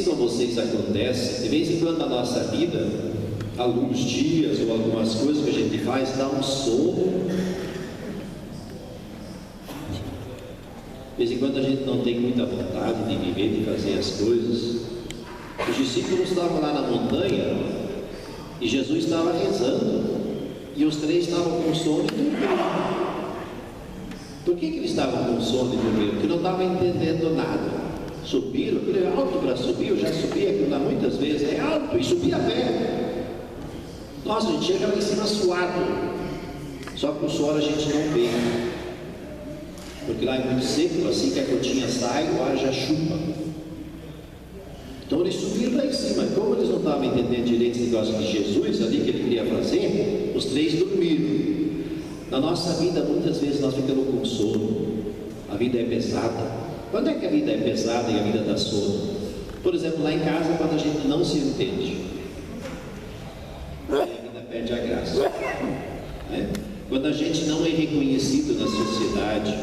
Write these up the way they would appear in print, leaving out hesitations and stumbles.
com vocês acontece, de vez em quando na nossa vida, alguns dias ou algumas coisas que a gente faz, dá um sono. De vez em quando a gente não tem muita vontade de viver, de fazer as coisas. Os discípulos estavam lá na montanha e Jesus estava rezando, e os três estavam com sono e dormindo. Por que eles estavam com sono e dormindo? Porque não estavam entendendo nada. Subiram, aquilo é alto para subir, eu já subi aquilo lá muitas vezes, é alto, e subir a pé. Nossa, a gente chega lá em cima suado, só que o suor a gente não vê, porque lá é muito seco, assim que a gotinha sai, o ar já chupa. Então eles subiram lá em cima. Como eles não estavam entendendo direito esse negócio de Jesus ali que ele queria fazer, os três dormiram. Na nossa vida, muitas vezes nós ficamos com sono, a vida é pesada. Quando é que a vida é pesada e a vida dá sono? Por exemplo, lá em casa, quando a gente não se entende, a vida perde a graça, né? Quando a gente não é reconhecido na sociedade,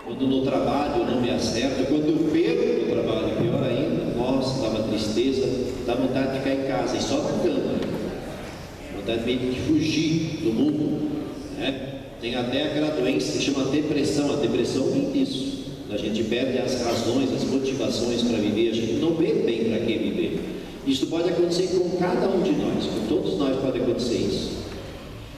quando no trabalho eu não me acerto, quando eu perco no trabalho, pior ainda, nossa, dá uma tristeza, dá vontade de ficar em casa e só na cama, vontade meio de fugir do mundo, né? Tem até aquela doença que chama depressão. A depressão vem disso. A gente perde as razões, as motivações para viver, a gente não vê bem para que viver. Isso pode acontecer com cada um de nós, com todos nós pode acontecer isso.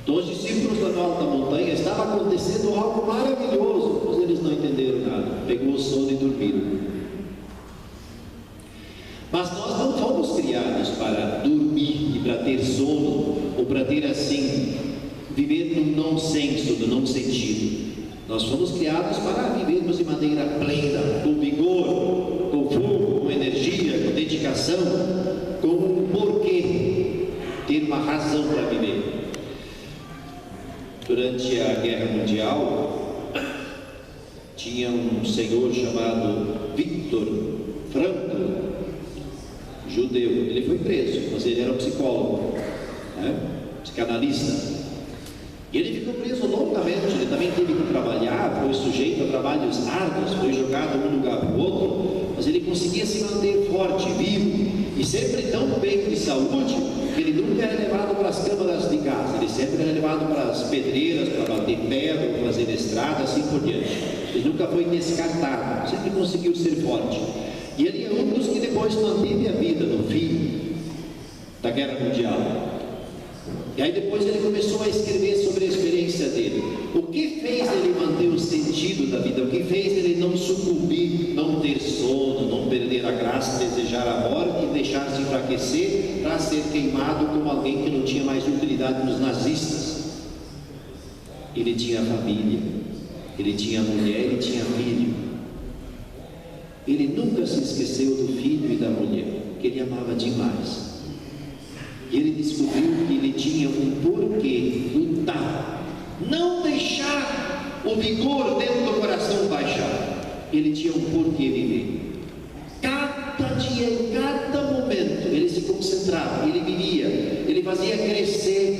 Então os discípulos lá na alta montanha, estava acontecendo algo maravilhoso, mas eles não entenderam nada, pegou o sono e dormiram. Mas nós não fomos criados para dormir e para ter sono, ou para ter assim, viver no não senso, no não sentido. Nós fomos criados para vivermos de maneira plena, com vigor, com fogo, com energia, com dedicação, com um porquê, ter uma razão para viver. Durante a Guerra Mundial, tinha um senhor chamado Viktor Frankl, judeu. Ele foi preso, mas ele era um psicólogo, né? Psicanalista. E ele ficou preso longamente, ele também teve que trabalhar, foi sujeito a trabalhos árduos, foi jogado de um lugar para o outro, mas ele conseguia se manter forte, vivo, e sempre tão bem de saúde, que ele nunca era levado para as câmaras de gás, ele sempre era levado para as pedreiras, para bater pedra, para fazer estrada, assim por diante. Ele nunca foi descartado, sempre conseguiu ser forte. E ele é um dos que depois manteve a vida no fim da Guerra Mundial. E aí depois ele começou a escrever sobre a experiência dele. O que fez ele manter o sentido da vida? O que fez ele não sucumbir, não ter sono, não perder a graça, desejar a morte e deixar-se enfraquecer para ser queimado como alguém que não tinha mais utilidade nos nazistas? Ele tinha família, ele tinha mulher, ele tinha filho. Ele nunca se esqueceu do filho e da mulher, que ele amava demais. E ele descobriu que ele tinha um porquê lutar, não deixar o vigor dentro do coração baixar. Ele tinha um porquê viver. Cada dia, em cada momento, ele se concentrava, ele vivia, ele fazia crescer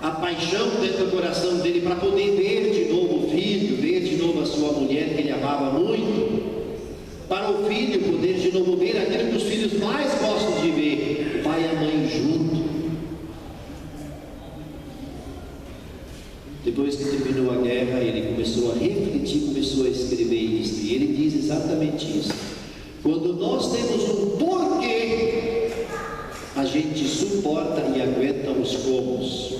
a paixão dentro do coração dele para poder ver de novo o filho, ver de novo a sua mulher que ele amava muito. Para o filho poder de novo ver aquilo que os filhos mais gostam de ver, o pai e a mãe junto. Depois que terminou a guerra, ele começou a refletir, começou a escrever isso, e ele diz exatamente isso. Quando nós temos um porquê, a gente suporta e aguenta os comos.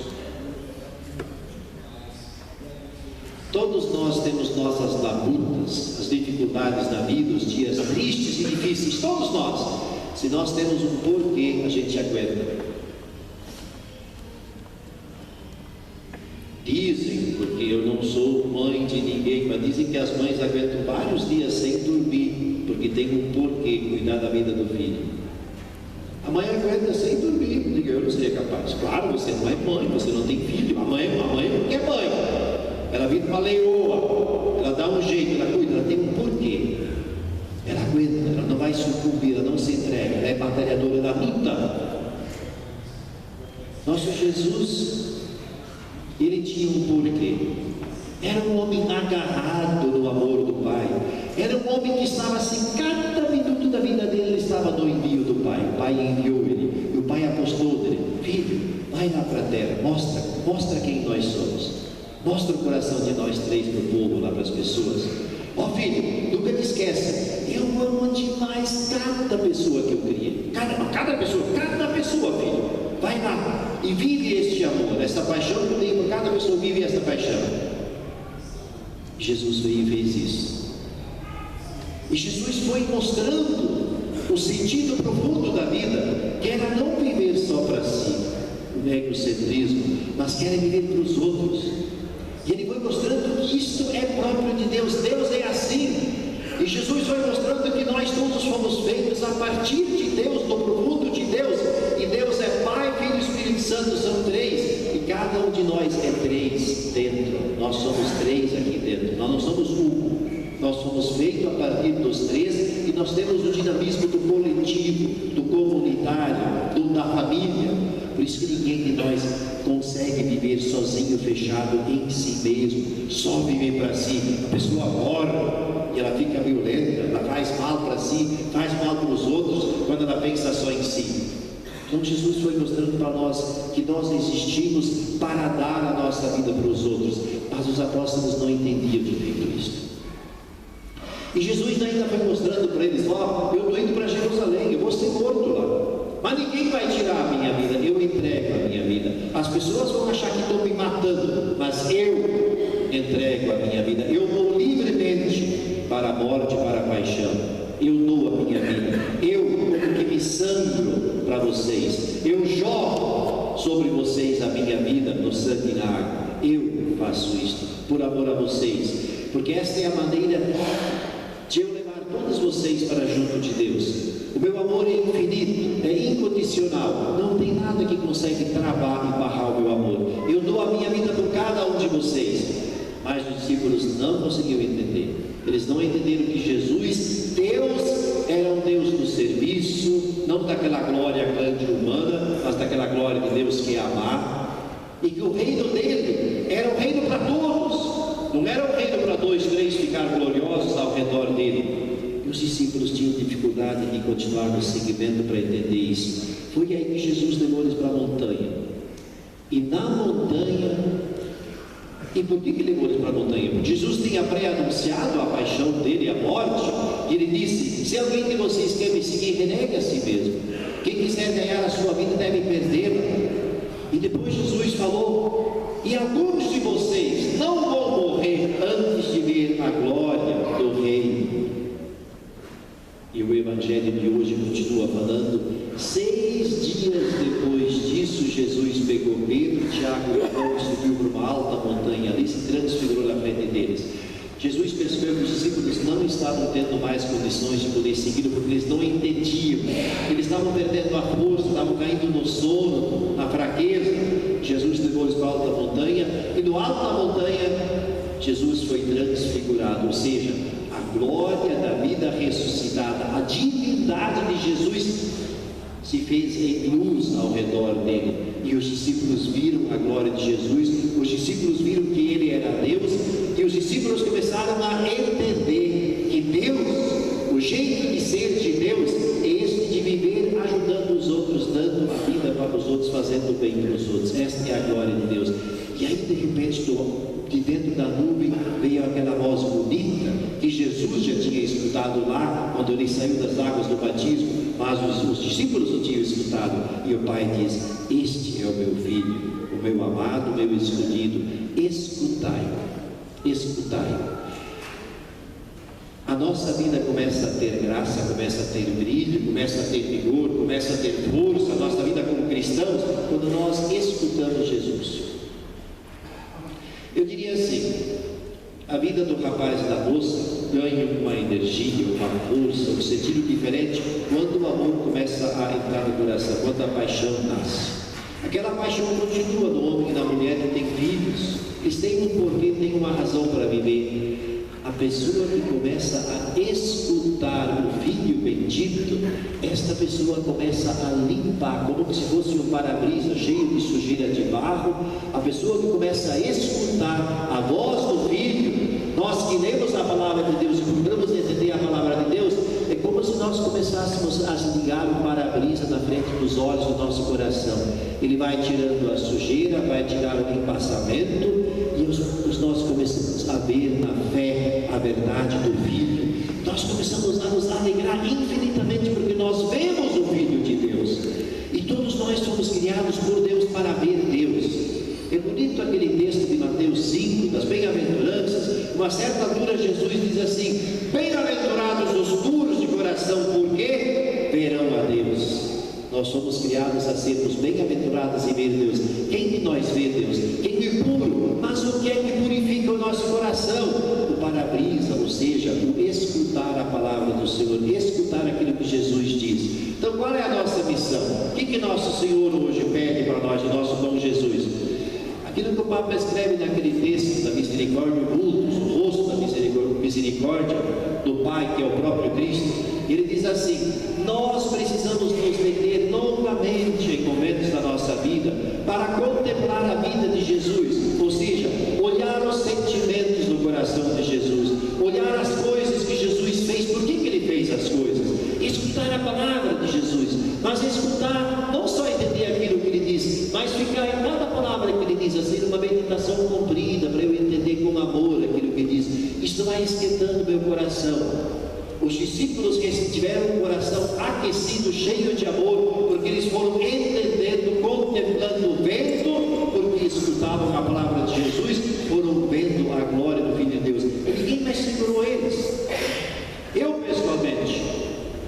Todos nós temos nossas labutas, as dificuldades da vida, os dias tristes e difíceis, todos nós. Se nós temos um porquê, a gente aguenta. Dizem, porque eu não sou mãe de ninguém, mas dizem que as mães aguentam vários dias sem dormir, porque tem um porquê, cuidar da vida do filho. A mãe aguenta sem dormir, porque eu não seria capaz. Claro, você não é mãe, você não tem filho. A mãe porque é mãe. Ela vive uma leoa, ela dá um jeito, ela cuida, ela tem um porquê. Ela aguenta, ela não vai sucumbir, ela não se entrega, ela é batalhadora da luta. Nosso Jesus, ele tinha um porquê. Era um homem agarrado no amor do Pai. Era um homem que estava assim, cada minuto da vida dele estava no envio do Pai. O Pai enviou ele, e o Pai apostou dele: filho, vai lá para a terra, mostra quem nós somos, mostra o coração de nós três para o povo, lá para as pessoas. Ó filho, nunca te esqueça, eu amo demais cada pessoa que eu criei, cada pessoa, filho, vai lá e vive este amor, essa paixão que eu tenho por cada pessoa, vive essa paixão. Jesus veio e fez isso. E Jesus foi mostrando o sentido profundo da vida, que era não viver só para si, o egocentrismo, mas que era viver para os outros. E ele foi mostrando que isto é próprio de Deus, Deus é assim. E Jesus foi mostrando que nós todos fomos feitos a partir de Deus, no profundo de Deus. E Deus é Pai, Filho e Espírito Santo, são três. E cada um de nós é três dentro. Nós somos três aqui dentro, nós não somos um. Nós somos feitos a partir dos três, e nós temos o dinamismo do coletivo, do comunitário, da família. Por isso que ninguém de nós consegue viver sozinho, fechado em si mesmo, só viver para si. A pessoa morre e ela fica violenta, ela faz mal para si, faz mal para os outros, quando ela pensa só em si. Então Jesus foi mostrando para nós que nós existimos para dar a nossa vida para os outros, mas os apóstolos não entendiam direito isso. E Jesus ainda foi mostrando para eles: ó, eu estou indo para Jerusalém, eu vou ser morto lá, mas ninguém vai tirar a minha vida, eu entrego a minha vida. As pessoas vão achar que estão me matando, mas eu entrego a minha vida, eu vou livremente para a morte, para a paixão. Eu dou a minha vida, eu como que me sangro para vocês, eu jogo sobre vocês a minha vida no sangue e na água. Eu faço isto por amor a vocês, porque esta é a maneira de eu levar todos vocês para junto de Deus. O meu amor é infinito, é incondicional, não tem nada que consegue travar e barrar o meu amor. Eu dou a minha vida por cada um de vocês. Mas os discípulos não conseguiram entender. Eles não entenderam que Jesus, Deus, era um Deus do serviço, não daquela glória grande humana, mas daquela glória de Deus que é amar, e que o reino dele era um reino para todos, não era um reino para 2, 3 ficar gloriosos ao redor dele. E os discípulos tinham dificuldade de continuar no seguimento para entender isso. Foi aí que Jesus levou eles para a montanha. E na montanha, e por que levou eles para a montanha? Porque Jesus tinha pré-anunciado a paixão dele e a morte. E ele disse: se alguém de vocês quer me seguir, renegue a si mesmo. Quem quiser ganhar a sua vida deve perdê-la. E depois Jesus falou: e alguns de vocês não vão morrer antes de ver a glória do Reino. E o Evangelho de hoje continua falando: 6 dias depois disso, Jesus pegou Pedro, Tiago e João e subiu para uma alta montanha ali, se transfigurou na frente deles. Jesus percebeu que os discípulos não estavam tendo mais condições de poder segui-lo, porque eles não entendiam, eles estavam perdendo a força, estavam caindo no sono, na fraqueza. Jesus levou-eles para a alta montanha, e no alto da montanha Jesus foi transfigurado, ou seja, a glória da vida ressuscitada, a divindade de Jesus se fez em luz ao redor dele, e os discípulos viram a glória de Jesus, os discípulos viram que ele era Deus, e os discípulos começaram a entender que Deus, o jeito de ser de Deus, é este de viver ajudando os outros, dando a vida para os outros, fazendo bem para os outros. Esta é a glória de Deus. E aí de repente, de dentro da nuvem, veio aquela voz bonita que Jesus já tinha escutado lá quando ele saiu das águas do batismo, mas os discípulos não tinham escutado. E o Pai diz: este é o meu filho, o meu amado, o meu escolhido, escutai-o, escutai-o. A nossa vida começa a ter graça, começa a ter brilho, começa a ter vigor, começa a ter força, a nossa vida como cristãos, quando nós escutamos Jesus. Eu diria assim: a vida do rapaz e da moça ganha uma energia, uma força, um sentido diferente quando o amor começa a entrar no coração, quando a paixão nasce. Aquela paixão continua no homem e na mulher que tem filhos. Eles têm um porquê, têm uma razão para viver. A pessoa que começa a escutar o Filho bendito, esta pessoa começa a limpar, como se fosse um para-brisa cheio de sujeira de barro. A pessoa que começa a escutar a voz do Filho, nós que lemos a palavra de Deus e procuramos entender a palavra de Deus, é como se nós começássemos a ligar o para-brisa na frente dos olhos do nosso coração. Ele vai tirando a sujeira, vai tirar o empassamento, e nós começamos a ver na fé a verdade do Filho. Nós começamos a nos alegrar infinitamente, porque nós vemos o Filho de Deus, e todos nós fomos criados por Deus para ver Deus. É bonito aquele texto de Mateus 5, das bem-aventuranças. Uma certa altura Jesus diz assim: bem-aventurados os puros de coração, porque verão a Deus. Nós somos criados a sermos bem-aventurados e ver Deus. Quem de nós vê Deus? Quem é puro? Mas o que é que purifica o nosso coração? O para-brisa, ou seja, o escutar a palavra do Senhor, escutar aquilo que Jesus diz. Então, qual é a nossa missão? O que nosso Senhor hoje pede para nós, nosso bom Jesus? Aquilo que o Papa escreve naquele texto da misericórdia ocultos, o rosto da misericórdia do Pai, que é o próprio Cristo, ele diz assim: nós precisamos nos deter novamente em momentos da nossa vida para contemplar a vida de Jesus, ou seja, olhar os sentimentos do coração de Jesus, olhar as coisas que Jesus fez, por que ele fez as coisas, escutar a palavra de Jesus, mas escutar, não só entender aquilo que ele diz, mas ficar em cada palavra que ele diz, assim, uma meditação comprida, para eu entender com amor aquilo que ele diz. Isso vai esquentando meu coração. Os discípulos que tiveram o coração aquecido, cheio de amor, porque eles foram entendendo, contemplando, vendo, porque escutavam a palavra de Jesus, foram vendo a glória do Filho de Deus. E ninguém mais segurou eles. Eu pessoalmente,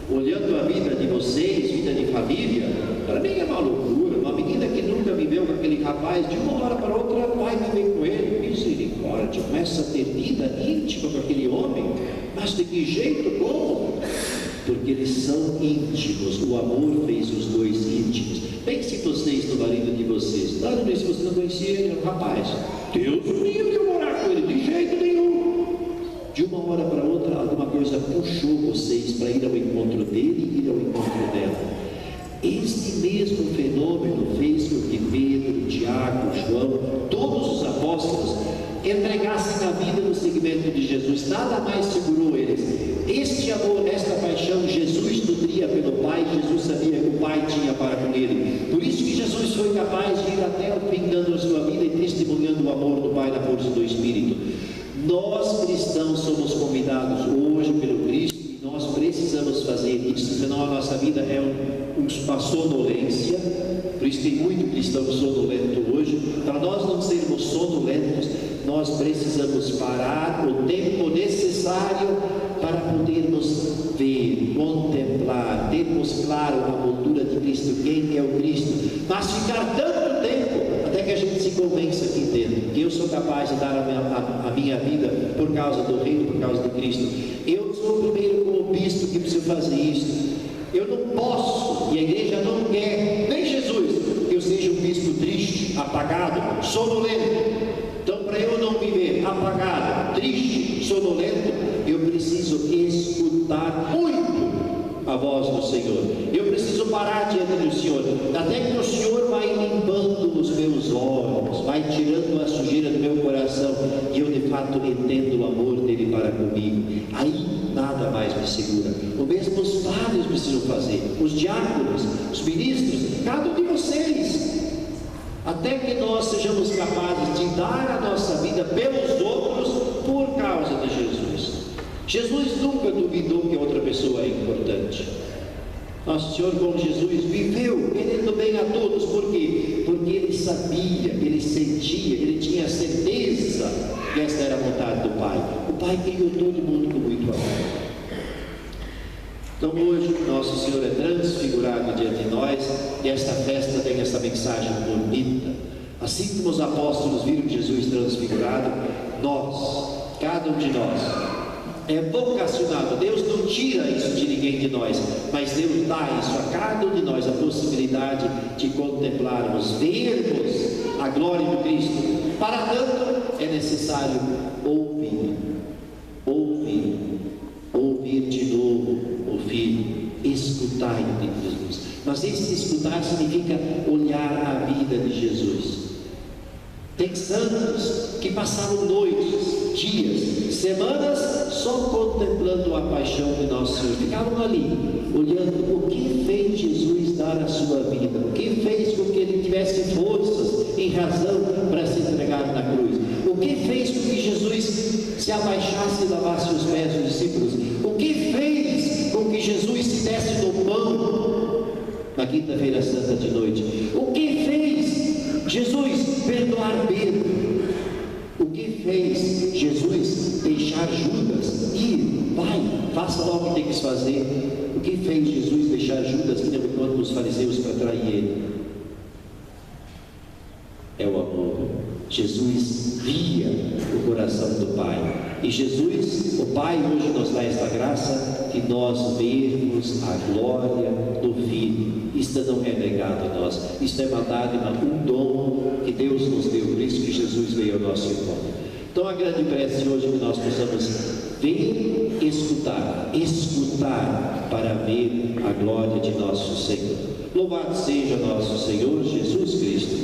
olhando a vida de vocês, vida de família, para mim é uma loucura. Uma menina que nunca viveu com aquele rapaz, de uma hora para outra vai viver com ele, misericórdia, começa a ter vida íntima com aquele homem. Mas de que jeito? Como? Porque eles são íntimos. O amor fez os dois íntimos. Pense vocês no marido de vocês. Lá no início você não conhecia ele, rapaz, Deus o livre de morar com ele, de jeito nenhum. De uma hora para outra, alguma coisa puxou vocês para ir ao encontro dele e ir ao encontro dela. Este mesmo fenômeno fez com que Pedro, Tiago, João, todos os apóstolos entregassem a vida no seguimento de Jesus. Nada mais segurou eles. Este amor, esta paixão, Jesus nutria pelo Pai. Jesus sabia que o Pai tinha para com ele. Por isso que Jesus foi capaz de ir até o fim, dando a sua vida e testemunhando o amor do Pai na força do Espírito. Nós cristãos somos convidados hoje pelo Cristo, e nós precisamos fazer isso, senão a nossa vida é uma sonolência. Por isso tem muito cristão sonolento hoje. Para nós não sermos sonolentos, nós precisamos parar o tempo necessário para podermos ver, contemplar, termos claro a moldura de Cristo, quem é o Cristo, mas ficar tanto tempo até que a gente se convença aqui dentro que eu sou capaz de dar a minha vida por causa do reino, por causa de Cristo. Eu sou o primeiro como bispo que preciso fazer isso. Eu não posso, e a igreja não quer, nem Jesus, que eu seja um bispo triste, apagado, sonolento. Então, para eu não viver apagado, triste, sonolento, eu preciso escutar muito a voz do Senhor. Eu preciso parar diante do Senhor, até que o Senhor vai limpando os meus olhos, vai tirando a sujeira do meu coração, e eu de fato entendo o amor dele para comigo. Aí nada mais me segura. O mesmo os padres precisam fazer, os diáconos, os ministros, cada um de vocês, até que nós sejamos capazes de dar a nossa vida pelos outros por causa de Jesus. Jesus nunca duvidou que outra pessoa é importante. Nosso Senhor com Jesus viveu querendo bem a todos. Por quê? Porque ele sabia, ele sentia, ele tinha certeza que esta era a vontade do Pai. O Pai criou todo mundo com muito amor. Então hoje Nosso Senhor é transfigurado diante de nós, e esta festa tem essa mensagem bonita. Assim como os apóstolos viram Jesus transfigurado, nós, cada um de nós, é vocacionado. Deus não tira isso de ninguém de nós, mas Deus dá isso a cada um de nós, a possibilidade de contemplarmos, vermos a glória do Cristo. Para tanto é necessário ouvir de novo o Filho, escutar em Jesus. Mas esse escutar significa olhar a vida de Jesus. Tem santos que passaram noites, dias, semanas só contemplando a paixão de nosso Senhor. Ficavam ali, olhando o que fez Jesus dar a sua vida, o que fez com que ele tivesse forças e razão para se entregar na cruz, o que fez com que Jesus se abaixasse e lavasse os pés dos discípulos, o que fez com que Jesus se desse no pão na quinta-feira santa de noite, o que fez Jesus perdoar Pedro, o que fez Jesus deixar Judas ir, vai, faça logo o que tem que fazer, o que fez Jesus deixar Judas que não encontra os fariseus para trair ele? É o amor. Jesus via o coração do Pai, e Jesus, o Pai, hoje nos dá esta graça que nós vermos a glória do Filho. Isto não é negado a nós, isto é uma dádiva, um dom que Deus nos deu, por isso que Jesus veio ao nosso encontro. Então a grande prece hoje é que nós possamos ver, escutar para ver a glória de nosso Senhor. Louvado seja nosso Senhor Jesus Cristo.